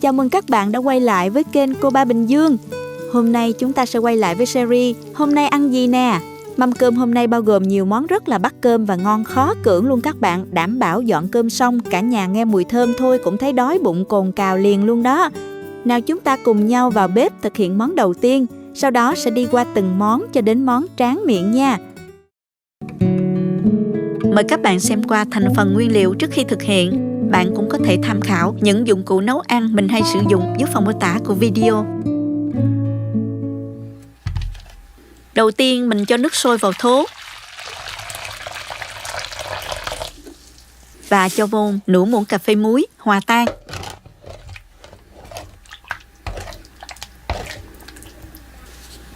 chào mừng các bạn đã quay lại với kênh Cô Ba Bình Dương. Hôm nay chúng ta sẽ quay lại với series Hôm nay ăn gì nè. Mâm cơm hôm nay bao gồm nhiều món rất là bắt cơm và ngon khó cưỡng luôn các bạn. Đảm bảo dọn cơm xong, cả nhà nghe mùi thơm thôi cũng thấy đói bụng cồn cào liền luôn đó. Nào chúng ta cùng nhau vào bếp thực hiện món đầu tiên. Sau đó sẽ đi qua từng món cho đến món tráng miệng nha. Mời các bạn xem qua thành phần nguyên liệu trước khi thực hiện. Bạn cũng có thể tham khảo những dụng cụ nấu ăn mình hay sử dụng dưới phần mô tả của video. Đầu tiên mình cho nước sôi vào thố và cho vô nửa muỗng cà phê muối hòa tan.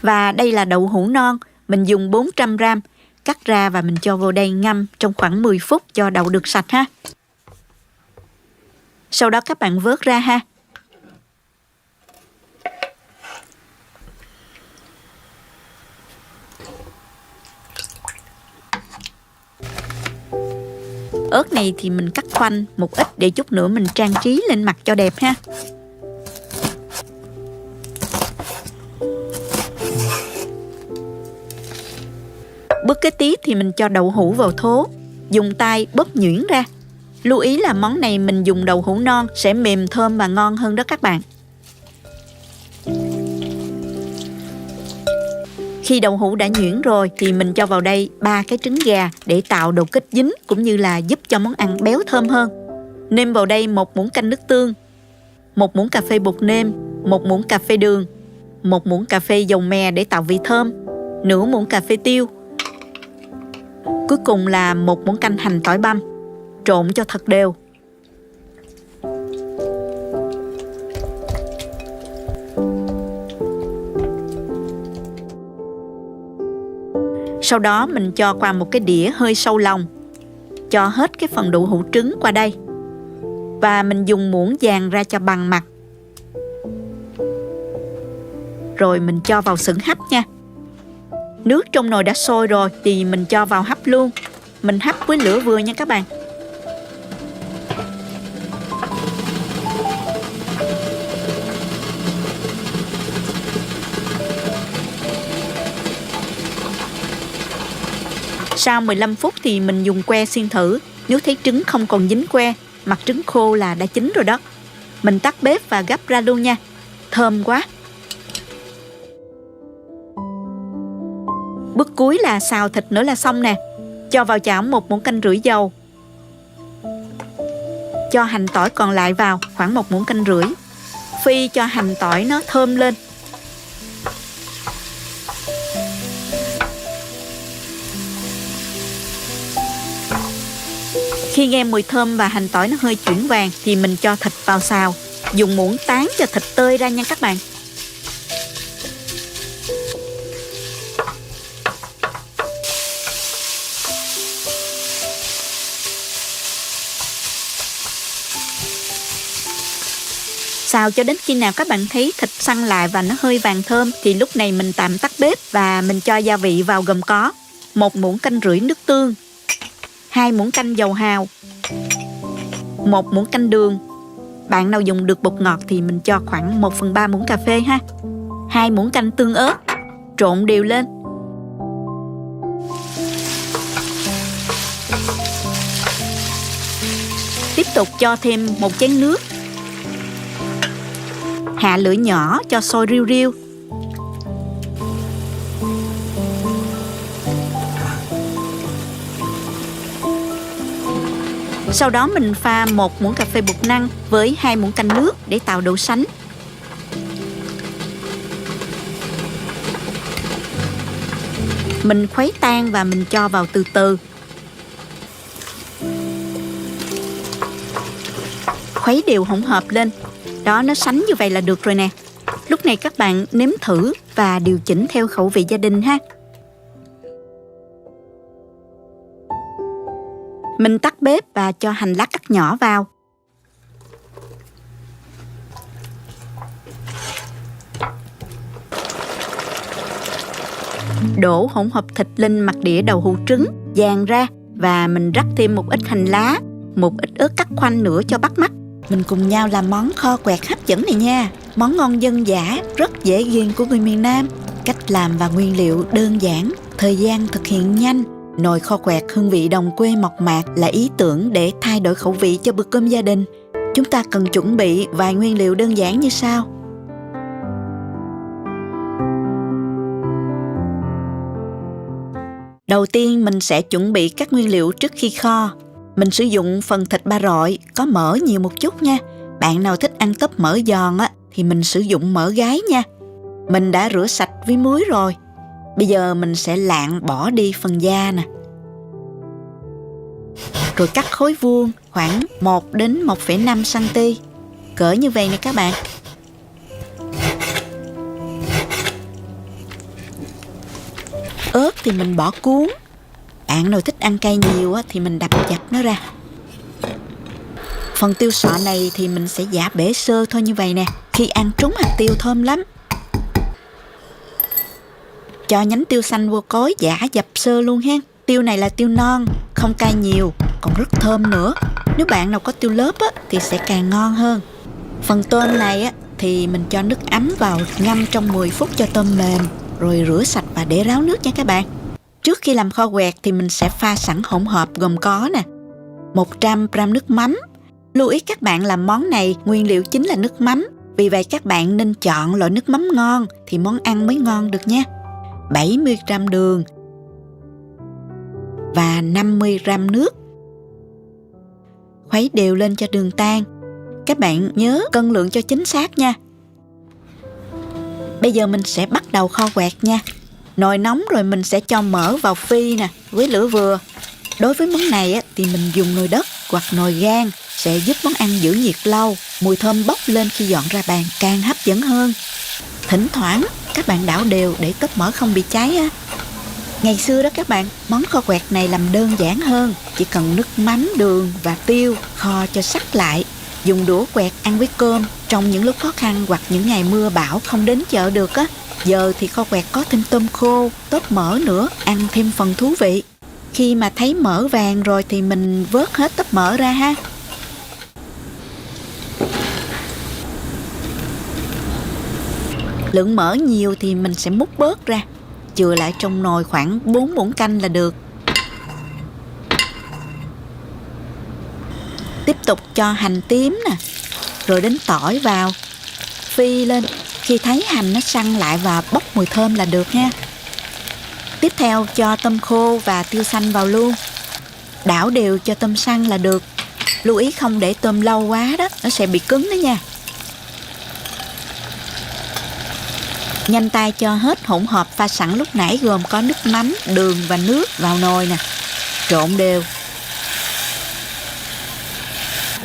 Và đây là đậu hũ non, mình dùng 400g, cắt ra và mình cho vào đây ngâm trong khoảng 10 phút cho đậu được sạch ha. Sau đó các bạn vớt ra ha. Ớt này thì mình cắt khoanh một ít để chút nữa mình trang trí lên mặt cho đẹp ha. Bước kế tiếp thì mình cho đậu hũ vào thố, dùng tay bóp nhuyễn ra. Lưu ý là món này mình dùng đậu hũ non sẽ mềm thơm và ngon hơn đó các bạn. Khi đậu hũ đã nhuyễn rồi thì mình cho vào đây 3 cái trứng gà để tạo độ kết dính cũng như là giúp cho món ăn béo thơm hơn. Nêm vào đây 1 muỗng canh nước tương, 1 muỗng cà phê bột nêm, 1 muỗng cà phê đường, 1 muỗng cà phê dầu mè để tạo vị thơm, nửa muỗng cà phê tiêu. Cuối cùng là 1 muỗng canh hành tỏi băm. Trộn cho thật đều. Sau đó mình cho qua một cái đĩa hơi sâu lòng. Cho hết cái phần đậu hũ trứng qua đây. Và mình dùng muỗng dàn ra cho bằng mặt. Rồi mình cho vào xửng hấp nha. Nước trong nồi đã sôi rồi thì mình cho vào hấp luôn. Mình hấp với lửa vừa nha các bạn. Sau 15 phút thì mình dùng que xiên thử. Nếu thấy trứng không còn dính que, mặt trứng khô là đã chín rồi đó. Mình tắt bếp và gắp ra luôn nha. Thơm quá. Bước cuối là xào thịt nữa là xong nè. Cho vào chảo 1 muỗng canh rưỡi dầu. Cho hành tỏi còn lại vào khoảng 1 muỗng canh rưỡi. Phi cho hành tỏi nó thơm lên. Khi nghe mùi thơm và hành tỏi nó hơi chuyển vàng thì mình cho thịt vào xào. Dùng muỗng tán cho thịt tơi ra nha các bạn. Xào cho đến khi nào các bạn thấy thịt săn lại và nó hơi vàng thơm thì lúc này mình tạm tắt bếp và mình cho gia vị vào gồm có 1 muỗng canh rưỡi nước tương, 2 muỗng canh dầu hào, 1 muỗng canh đường. Bạn nào dùng được bột ngọt thì mình cho khoảng 1/3 muỗng cà phê ha. 2 muỗng canh tương ớt. Trộn đều lên. Tiếp tục cho thêm 1 chén nước. Hạ lửa nhỏ cho sôi riu riu. Sau đó mình pha 1 muỗng cà phê bột năng với 2 muỗng canh nước để tạo độ sánh. Mình khuấy tan và mình cho vào từ từ. Khuấy đều hỗn hợp lên. Đó, nó sánh như vậy là được rồi nè. Lúc này các bạn nếm thử và điều chỉnh theo khẩu vị gia đình ha. Mình tắt bếp và cho hành lá cắt nhỏ vào. Đổ hỗn hợp thịt lên mặt đĩa đậu hũ trứng, dàn ra và mình rắc thêm một ít hành lá, một ít ớt cắt khoanh nữa cho bắt mắt. mình cùng nhau làm món kho quẹt hấp dẫn này nha. Món ngon dân dã, rất dễ ghiền của người miền Nam. Cách làm và nguyên liệu đơn giản, thời gian thực hiện nhanh. Nồi kho quẹt hương vị đồng quê mộc mạc là ý tưởng để thay đổi khẩu vị cho bữa cơm gia đình. Chúng ta cần chuẩn bị vài nguyên liệu đơn giản như sau. Đầu tiên mình sẽ chuẩn bị các nguyên liệu trước khi kho. Mình sử dụng phần thịt ba rọi, có mỡ nhiều một chút nha. Bạn nào thích ăn tóp mỡ giòn á, thì mình sử dụng mỡ gái nha. Mình đã rửa sạch với muối rồi. Bây giờ mình sẽ lạng bỏ đi phần da nè. Rồi cắt khối vuông khoảng 1 đến 1,5 cm. Cỡ như vậy nè các bạn. Ớt thì mình bỏ cuốn. Bạn nào thích ăn cay nhiều á, thì mình đập chặt nó ra. Phần tiêu sọ này thì mình sẽ giã bể sơ thôi như vậy nè. Khi ăn trúng hạt tiêu thơm lắm. Cho nhánh tiêu xanh vô cối giã dập sơ luôn ha. Tiêu này là tiêu non, không cay nhiều, còn rất thơm nữa. Nếu bạn nào có tiêu lớp á, thì sẽ càng ngon hơn. Phần tôm này á, thì mình cho nước ấm vào ngâm trong 10 phút cho tôm mềm. Rồi rửa sạch và để ráo nước nha các bạn. Trước khi làm kho quẹt thì mình sẽ pha sẵn hỗn hợp gồm có nè 100 g nước mắm. Lưu ý các bạn làm món này nguyên liệu chính là nước mắm. Vì vậy các bạn nên chọn loại nước mắm ngon thì món ăn mới ngon được nha. 70 g đường và 50 g nước. Khuấy đều lên cho đường tan. Các bạn nhớ cân lượng cho chính xác nha. Bây giờ mình sẽ bắt đầu kho quẹt nha. Nồi nóng rồi mình sẽ cho mỡ vào phi nè, với lửa vừa. Đối với món này á, thì mình dùng nồi đất hoặc nồi gang sẽ giúp món ăn giữ nhiệt lâu. Mùi thơm bốc lên khi dọn ra bàn càng hấp dẫn hơn. Thỉnh thoảng các bạn đảo đều để tóp mỡ không bị cháy á. Ngày xưa đó các bạn, món kho quẹt này làm đơn giản hơn. Chỉ cần nước mắm, đường và tiêu kho cho sắc lại. Dùng đũa quẹt ăn với cơm trong những lúc khó khăn hoặc những ngày mưa bão không đến chợ được á. Giờ thì kho quẹt có thêm tôm khô, tóp mỡ nữa, ăn thêm phần thú vị. Khi mà thấy mỡ vàng rồi thì mình vớt hết tóp mỡ ra ha. Lượng mỡ nhiều thì mình sẽ múc bớt ra, chừa lại trong nồi khoảng 4 muỗng canh là được. Tiếp tục cho hành tím nè, rồi đến tỏi vào, phi lên. Khi thấy hành nó săn lại và bốc mùi thơm là được ha. Tiếp theo cho tôm khô và tiêu xanh vào luôn. Đảo đều cho tôm săn là được. Lưu ý không để tôm lâu quá đó, nó sẽ bị cứng đó nha. Nhanh tay cho hết hỗn hợp pha sẵn lúc nãy gồm có nước mắm, đường và nước vào nồi nè. Trộn đều.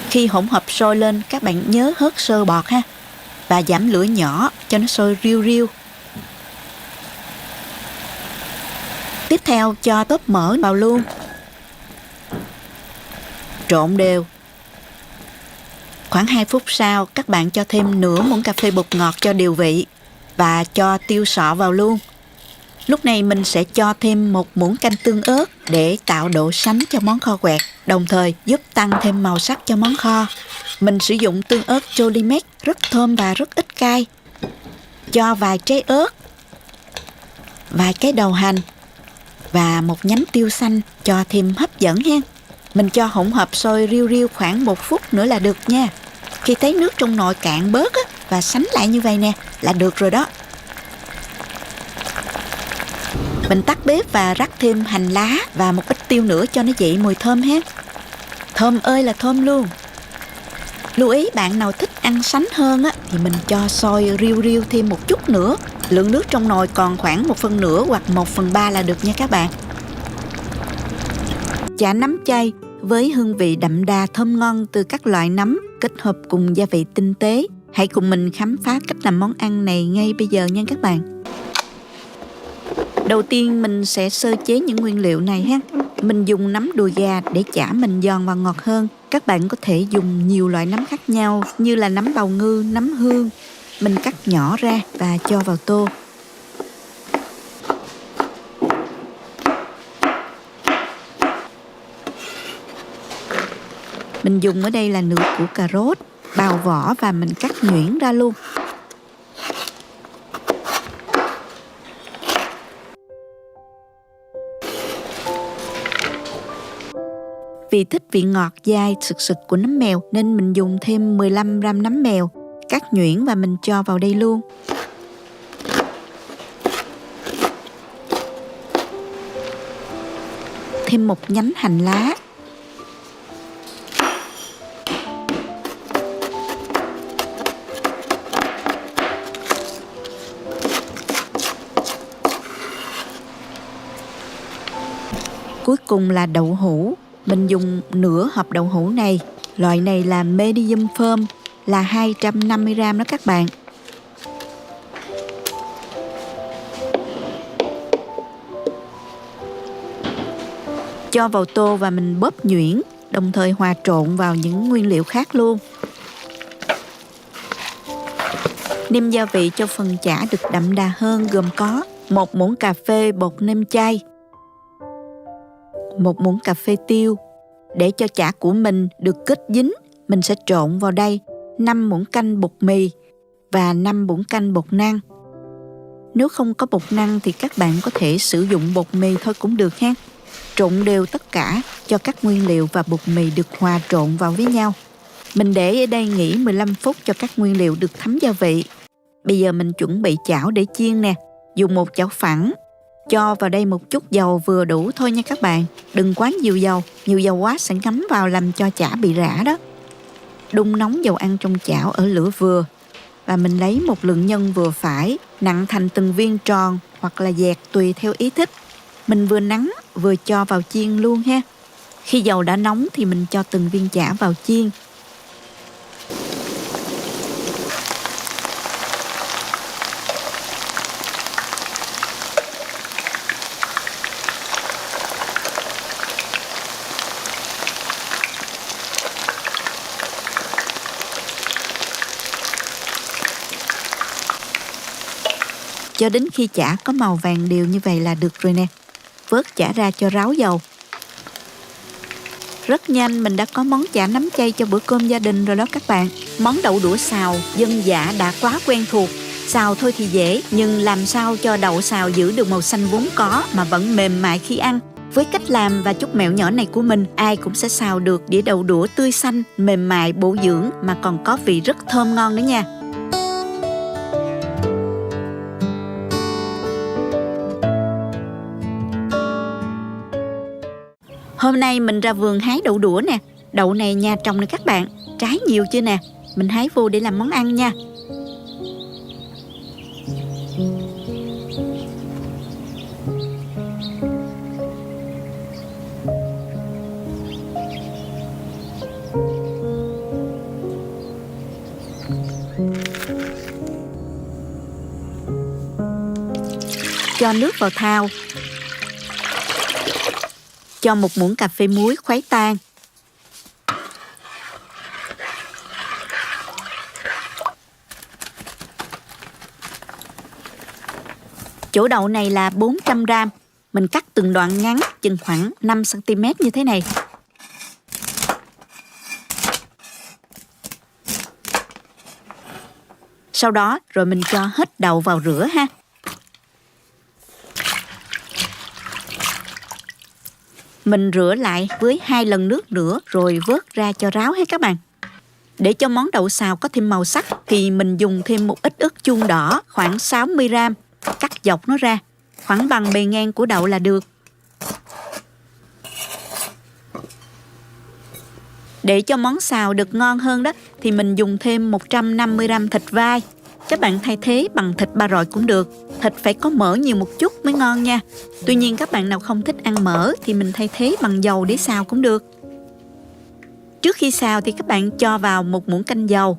Khi hỗn hợp sôi lên, các bạn nhớ hớt sơ bọt ha. Và giảm lửa nhỏ cho nó sôi riu riu. Tiếp theo cho tóp mỡ vào luôn. Trộn đều. Khoảng 2 phút sau, các bạn cho thêm nửa muỗng cà phê bột ngọt cho điều vị. Và cho tiêu sọ vào luôn. Lúc này mình sẽ cho thêm 1 muỗng canh tương ớt để tạo độ sánh cho món kho quẹt, đồng thời giúp tăng thêm màu sắc cho món kho. Mình sử dụng tương ớt Jolimet rất thơm và rất ít cay. Cho vài trái ớt, vài cái đầu hành và 1 nhánh tiêu xanh cho thêm hấp dẫn ha. Mình cho hỗn hợp sôi riu riu khoảng 1 phút nữa là được nha. Khi thấy nước trong nồi cạn bớt á, và sánh lại như vậy nè là được rồi đó. Mình tắt bếp và rắc thêm hành lá và một ít tiêu nữa cho nó dậy mùi thơm ha. Thơm ơi là thơm luôn. Lưu ý bạn nào thích ăn sánh hơn á, thì mình cho sôi riu riu thêm một chút nữa. Lượng nước trong nồi còn khoảng 1/2 hoặc 1/3 là được nha các bạn. Chả nấm chay với hương vị đậm đà thơm ngon từ các loại nấm kết hợp cùng gia vị tinh tế. Hãy cùng mình khám phá cách làm món ăn này ngay bây giờ nha các bạn. Đầu tiên mình sẽ sơ chế những nguyên liệu này ha. Mình dùng nấm đùi gà để chả mình giòn và ngọt hơn. Các bạn có thể dùng nhiều loại nấm khác nhau như là nấm bào ngư, nấm hương. Mình cắt nhỏ ra và cho vào tô. Mình dùng ở đây là nửa củ cà rốt, bào vỏ và mình cắt nhuyễn ra luôn. Vì thích vị ngọt dai sực sực của nấm mèo nên mình dùng thêm 15 gram nấm mèo, cắt nhuyễn và mình cho vào đây luôn. Thêm một nhánh hành lá. Cuối cùng là đậu hũ. Mình dùng nửa hộp đậu hũ này. Loại này là medium firm, là 250 gram đó các bạn. Cho vào tô và mình bóp nhuyễn, đồng thời hòa trộn vào những nguyên liệu khác luôn. Nêm gia vị cho phần chả được đậm đà hơn gồm có 1 muỗng cà phê bột nêm chay, 1 muỗng cà phê tiêu. Để cho chả của mình được kết dính, mình sẽ trộn vào đây 5 muỗng canh bột mì và 5 muỗng canh bột năng. Nếu không có bột năng thì các bạn có thể sử dụng bột mì thôi cũng được ha. Trộn đều tất cả cho các nguyên liệu và bột mì được hòa trộn vào với nhau. Mình để ở đây nghỉ 15 phút cho các nguyên liệu được thấm gia vị. Bây giờ mình chuẩn bị chảo để chiên nè. Dùng một chảo phẳng. Cho vào đây một chút dầu vừa đủ thôi nha các bạn. Đừng quá nhiều dầu quá sẽ ngấm vào làm cho chả bị rã đó. Đun nóng dầu ăn trong chảo ở lửa vừa. Và mình lấy một lượng nhân vừa phải, nặn thành từng viên tròn hoặc là dẹt tùy theo ý thích. Mình vừa nắn vừa cho vào chiên luôn ha. Khi dầu đã nóng thì mình cho từng viên chả vào chiên. Cho đến khi chả có màu vàng đều như vậy là được rồi nè. Vớt chả ra cho ráo dầu. Rất nhanh mình đã có món chả nấm chay cho bữa cơm gia đình rồi đó các bạn. Món đậu đũa xào dân dã đã quá quen thuộc. Xào thôi thì dễ, nhưng làm sao cho đậu xào giữ được màu xanh vốn có mà vẫn mềm mại khi ăn. Với cách làm và chút mẹo nhỏ này của mình, ai cũng sẽ xào được đĩa đậu đũa tươi xanh, mềm mại, bổ dưỡng mà còn có vị rất thơm ngon nữa nha. Hôm nay mình ra vườn hái đậu đũa nè. Đậu này nha trồng nè các bạn. Trái nhiều chưa nè. Mình hái vô để làm món ăn nha. Cho nước vào thau. Cho 1 muỗng cà phê muối khuấy tan. Chỗ đậu này là 400 gram. Mình cắt từng đoạn ngắn, chừng khoảng 5 cm như thế này. Sau đó rồi mình cho hết đậu vào rửa ha. Mình rửa lại với 2 lần nước nữa rồi vớt ra cho ráo hết các bạn. Để cho món đậu xào có thêm màu sắc thì mình dùng thêm một ít ớt chuông đỏ khoảng 60 gram. Cắt dọc nó ra, khoảng bằng bề ngang của đậu là được. Để cho món xào được ngon hơn đó thì mình dùng thêm 150 gram thịt vai. Các bạn thay thế bằng thịt ba rọi cũng được. Thịt phải có mỡ nhiều một chút mới ngon nha. Tuy nhiên các bạn nào không thích ăn mỡ thì mình thay thế bằng dầu để xào cũng được. Trước khi xào thì các bạn cho vào 1 muỗng canh dầu.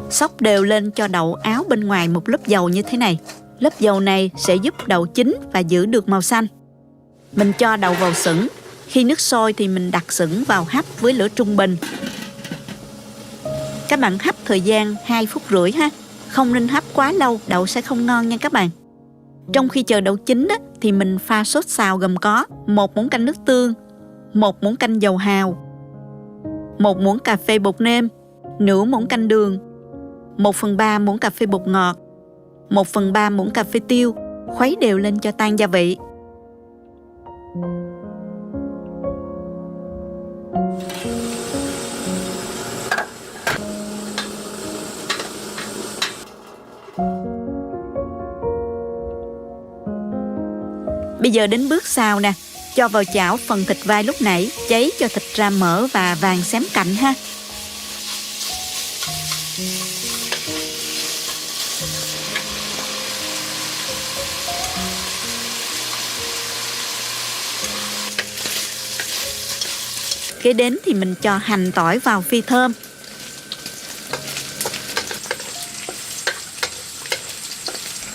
Xóc đều lên cho đậu áo bên ngoài một lớp dầu như thế này. Lớp dầu này sẽ giúp đậu chín và giữ được màu xanh. Mình cho đậu vào sửng. Khi nước sôi thì mình đặt sửng vào hấp với lửa trung bình. Các bạn hấp thời gian 2 phút rưỡi ha. Không nên hấp quá lâu, đậu sẽ không ngon nha các bạn. Trong khi chờ đậu chín đó, thì mình pha sốt xào gồm có 1 muỗng canh nước tương, 1 muỗng canh dầu hào, 1 muỗng cà phê bột nêm, nửa muỗng canh đường, 1/3 muỗng cà phê bột ngọt, 1/3 muỗng cà phê tiêu. Khuấy đều lên cho tan gia vị. Bây giờ đến bước xào nè. Cho vào chảo phần thịt vai lúc nãy, cháy cho thịt ra mỡ và vàng xém cạnh ha. Kế đến thì mình cho hành tỏi vào phi thơm.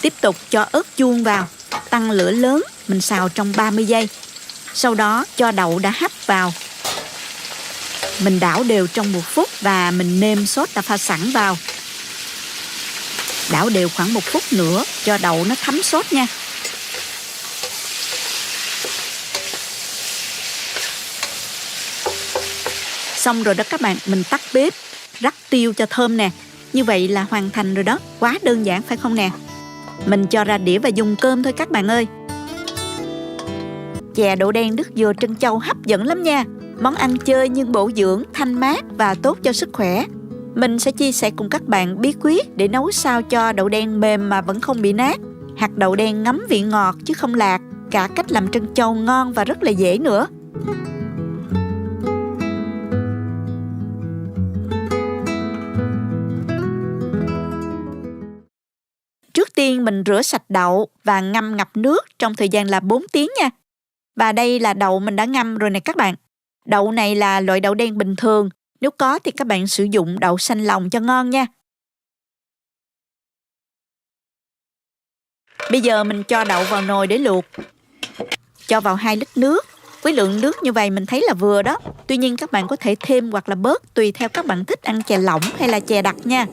Tiếp tục cho ớt chuông vào, tăng lửa lớn, mình xào trong 30 giây. Sau đó cho đậu đã hấp vào. Mình đảo đều trong 1 phút và mình nêm sốt đã pha sẵn vào. Đảo đều khoảng 1 phút nữa cho đậu nó thấm sốt nha. Xong rồi đó các bạn, mình tắt bếp, rắc tiêu cho thơm nè. Như vậy là hoàn thành rồi đó, quá đơn giản phải không nè? Mình cho ra đĩa và dùng cơm thôi các bạn ơi. Chè đậu đen nước dừa trân châu hấp dẫn lắm nha. Món ăn chơi nhưng bổ dưỡng, thanh mát và tốt cho sức khỏe. Mình sẽ chia sẻ cùng các bạn bí quyết để nấu sao cho đậu đen mềm mà vẫn không bị nát. Hạt đậu đen ngấm vị ngọt chứ không lạc. Cả cách làm trân châu ngon và rất là dễ nữa. Trước tiên mình rửa sạch đậu và ngâm ngập nước trong thời gian là 4 tiếng nha. Và đây là đậu mình đã ngâm rồi nè các bạn. Đậu này là loại đậu đen bình thường. Nếu có thì các bạn sử dụng đậu xanh lòng cho ngon nha. Bây giờ mình cho đậu vào nồi để luộc. Cho vào 2 lít nước. Với lượng nước như vậy mình thấy là vừa đó. Tuy nhiên các bạn có thể thêm hoặc là bớt tùy theo các bạn thích ăn chè lỏng hay là chè đặc nha.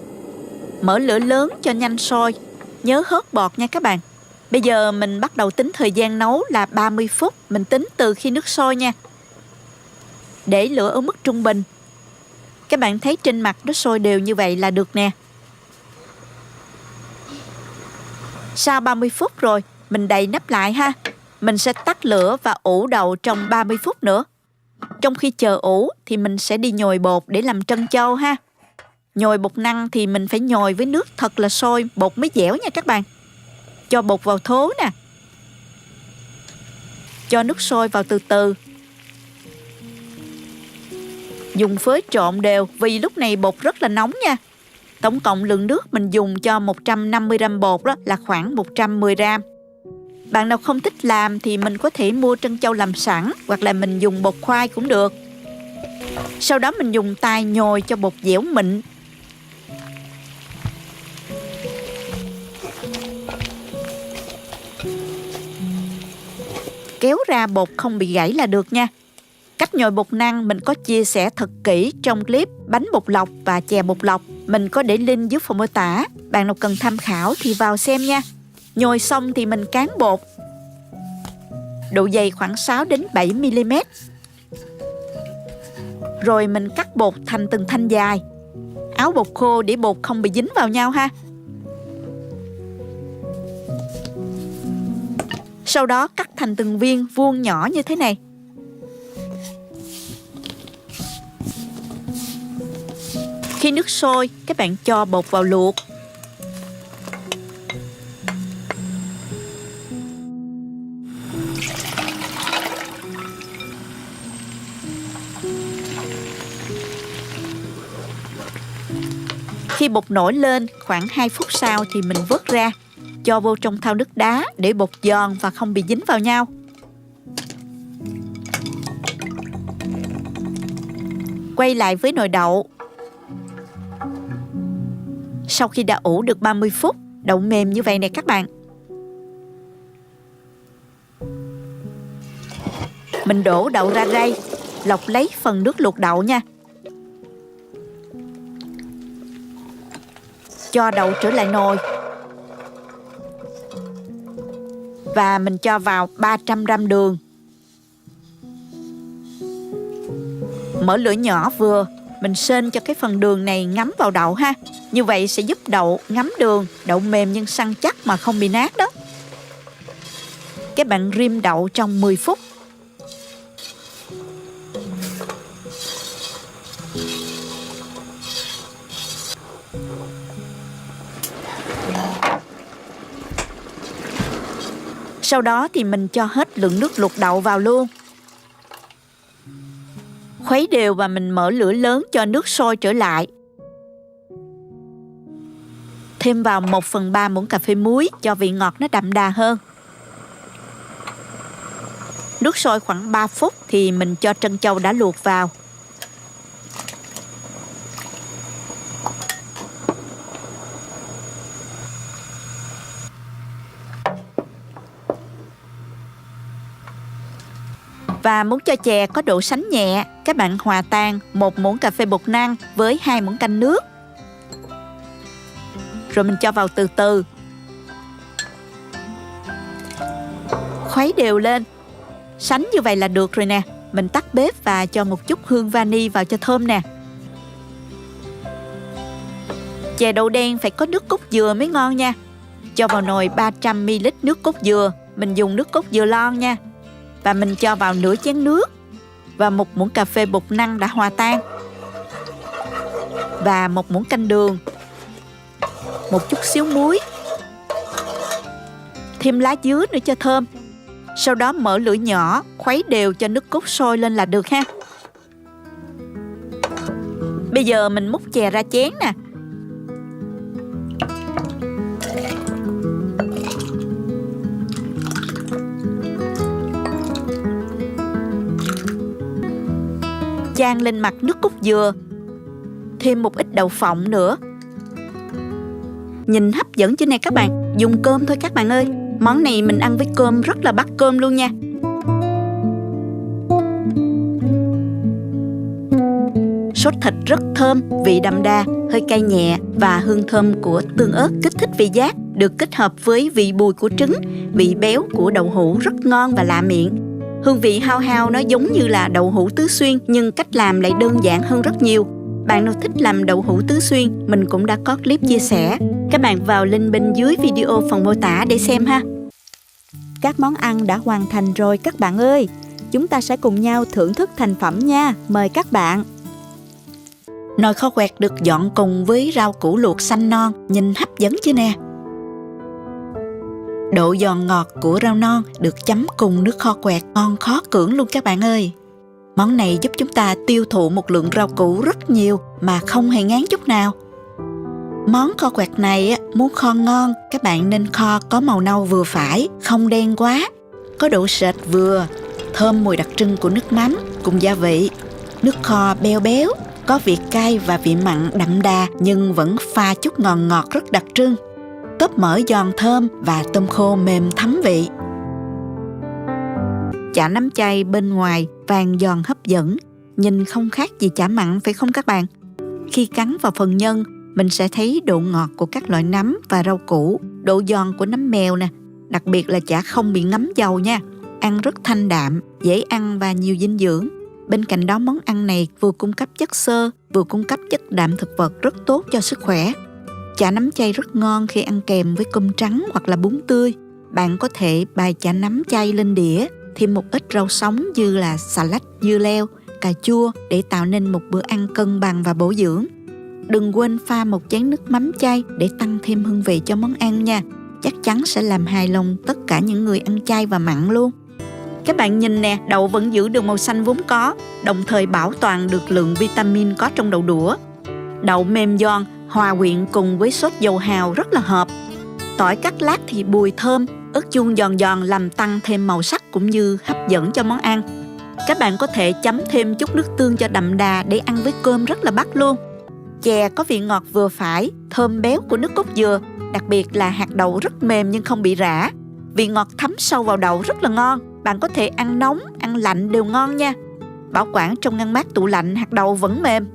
Mở lửa lớn cho nhanh sôi. Nhớ hớt bọt nha các bạn. Bây giờ mình bắt đầu tính thời gian nấu là 30 phút. Mình tính từ khi nước sôi nha. Để lửa ở mức trung bình. Các bạn thấy trên mặt nó sôi đều như vậy là được nè. Sau 30 phút rồi, mình đậy nắp lại ha. Mình sẽ tắt lửa và ủ đậu trong 30 phút nữa. Trong khi chờ ủ thì mình sẽ đi nhồi bột để làm trân châu ha. Nhồi bột năng thì mình phải nhồi với nước thật là sôi, bột mới dẻo nha các bạn. Cho bột vào thố nè. Cho nước sôi vào từ từ. Dùng phới trộn đều vì lúc này bột rất là nóng nha. Tổng cộng lượng nước mình dùng cho 150 gram bột đó là khoảng 110 gram. Bạn nào không thích làm thì mình có thể mua trân châu làm sẵn hoặc là mình dùng bột khoai cũng được. Sau đó mình dùng tay nhồi cho bột dẻo mịn. Kéo ra bột không bị gãy là được nha. Cách nhồi bột năng mình có chia sẻ thật kỹ trong clip bánh bột lọc và chè bột lọc. Mình có để link dưới phần mô tả. Bạn nào cần tham khảo thì vào xem nha. Nhồi xong thì mình cán bột. Độ dày khoảng 6 đến 7 mm. Rồi mình cắt bột thành từng thanh dài. Áo bột khô để bột không bị dính vào nhau ha. Sau đó cắt thành từng viên vuông nhỏ như thế này. Khi nước sôi, các bạn cho bột vào luộc. Khi bột nổi lên, khoảng 2 phút sau thì mình vớt ra. Cho vô trong thau nước đá để bột giòn và không bị dính vào nhau. Quay lại với nồi đậu. Sau khi đã ủ được 30 phút, đậu mềm như vậy nè các bạn. Mình đổ đậu ra rây, lọc lấy phần nước luộc đậu nha. Cho đậu trở lại nồi. Và mình cho vào 300 gram đường. Mở lửa nhỏ vừa mình sên cho cái phần đường này ngấm vào đậu ha. Như vậy sẽ giúp đậu ngấm đường, đậu mềm nhưng săn chắc mà không bị nát đó. Các bạn rim đậu trong 10 phút. Sau đó thì mình cho hết lượng nước luộc đậu vào luôn. Khuấy đều và mình mở lửa lớn cho nước sôi trở lại. Thêm vào 1/3 muỗng cà phê muối cho vị ngọt nó đậm đà hơn. Nước sôi khoảng 3 phút thì mình cho trân châu đã luộc vào. Và muốn cho chè có độ sánh nhẹ, các bạn hòa tan 1 muỗng cà phê bột năng với 2 muỗng canh nước. Rồi mình cho vào từ từ. Khuấy đều lên. Sánh như vậy là được rồi nè. Mình tắt bếp và cho một chút hương vani vào cho thơm nè. Chè đậu đen phải có nước cốt dừa mới ngon nha. Cho vào nồi 300ml nước cốt dừa. Mình dùng nước cốt dừa lon nha. Và mình cho vào nửa chén nước và 1 muỗng cà phê bột năng đã hòa tan và 1 muỗng canh đường, một chút xíu muối, thêm lá dứa nữa cho thơm. Sau đó mở lửa nhỏ, khuấy đều cho nước cốt sôi lên là được ha. Bây giờ mình múc chè ra chén nè. Chan lên mặt nước cốt dừa. Thêm một ít đậu phộng nữa. Nhìn hấp dẫn chứ này các bạn. Dùng cơm thôi các bạn ơi. Món này mình ăn với cơm rất là bắt cơm luôn nha. Sốt thịt rất thơm, vị đậm đà, hơi cay nhẹ và hương thơm của tương ớt kích thích vị giác, được kết hợp với vị bùi của trứng, vị béo của đậu hũ rất ngon và lạ miệng. Hương vị hao hao nó giống như là đậu hũ tứ xuyên nhưng cách làm lại đơn giản hơn rất nhiều. Bạn nào thích làm đậu hũ tứ xuyên, mình cũng đã có clip chia sẻ. Các bạn vào link bên dưới video phần mô tả để xem ha. Các món ăn đã hoàn thành rồi các bạn ơi. Chúng ta sẽ cùng nhau thưởng thức thành phẩm nha. Mời các bạn. Nồi kho quẹt được dọn cùng với rau củ luộc xanh non, nhìn hấp dẫn chứ nè. Độ giòn ngọt của rau non được chấm cùng nước kho quẹt ngon khó cưỡng luôn các bạn ơi. Món này giúp chúng ta tiêu thụ một lượng rau củ rất nhiều mà không hề ngán chút nào. Món kho quẹt này muốn kho ngon, các bạn nên kho có màu nâu vừa phải, không đen quá, có độ sệt vừa, thơm mùi đặc trưng của nước mắm cùng gia vị. Nước kho béo béo, có vị cay và vị mặn đậm đà nhưng vẫn pha chút ngọt ngọt rất đặc trưng. Tóp mỡ giòn thơm và tôm khô mềm thấm vị. Chả nấm chay bên ngoài vàng giòn hấp dẫn, nhìn không khác gì chả mặn phải không các bạn? Khi cắn vào phần nhân, mình sẽ thấy độ ngọt của các loại nấm và rau củ, độ giòn của nấm mèo nè, đặc biệt là chả không bị ngấm dầu nha. Ăn rất thanh đạm, dễ ăn và nhiều dinh dưỡng. Bên cạnh đó món ăn này vừa cung cấp chất xơ, vừa cung cấp chất đạm thực vật rất tốt cho sức khỏe. Chả nấm chay rất ngon khi ăn kèm với cơm trắng hoặc là bún tươi. Bạn có thể bày chả nấm chay lên đĩa, thêm một ít rau sống như là xà lách, dưa leo, cà chua để tạo nên một bữa ăn cân bằng và bổ dưỡng. Đừng quên pha một chén nước mắm chay để tăng thêm hương vị cho món ăn nha. Chắc chắn sẽ làm hài lòng tất cả những người ăn chay và mặn luôn. Các bạn nhìn nè, đậu vẫn giữ được màu xanh vốn có, đồng thời bảo toàn được lượng vitamin có trong đậu đũa. Đậu mềm giòn, hòa quyện cùng với sốt dầu hào rất là hợp. Tỏi cắt lát thì bùi thơm, ớt chuông giòn giòn làm tăng thêm màu sắc cũng như hấp dẫn cho món ăn. Các bạn có thể chấm thêm chút nước tương cho đậm đà để ăn với cơm rất là bắt luôn. Chè có vị ngọt vừa phải, thơm béo của nước cốt dừa, đặc biệt là hạt đậu rất mềm nhưng không bị rã. Vị ngọt thấm sâu vào đậu rất là ngon. Bạn có thể ăn nóng, ăn lạnh đều ngon nha. Bảo quản trong ngăn mát tủ lạnh, hạt đậu vẫn mềm.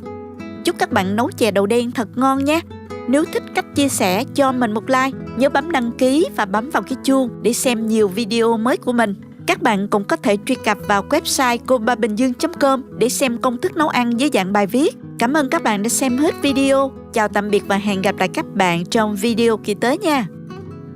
Chúc các bạn nấu chè đậu đen thật ngon nhé. Nếu thích cách chia sẻ, cho mình một like. Nhớ bấm đăng ký và bấm vào cái chuông để xem nhiều video mới của mình. Các bạn cũng có thể truy cập vào website cobabình dương.com để xem công thức nấu ăn dưới dạng bài viết. Cảm ơn các bạn đã xem hết video. Chào tạm biệt và hẹn gặp lại các bạn trong video kỳ tới nha.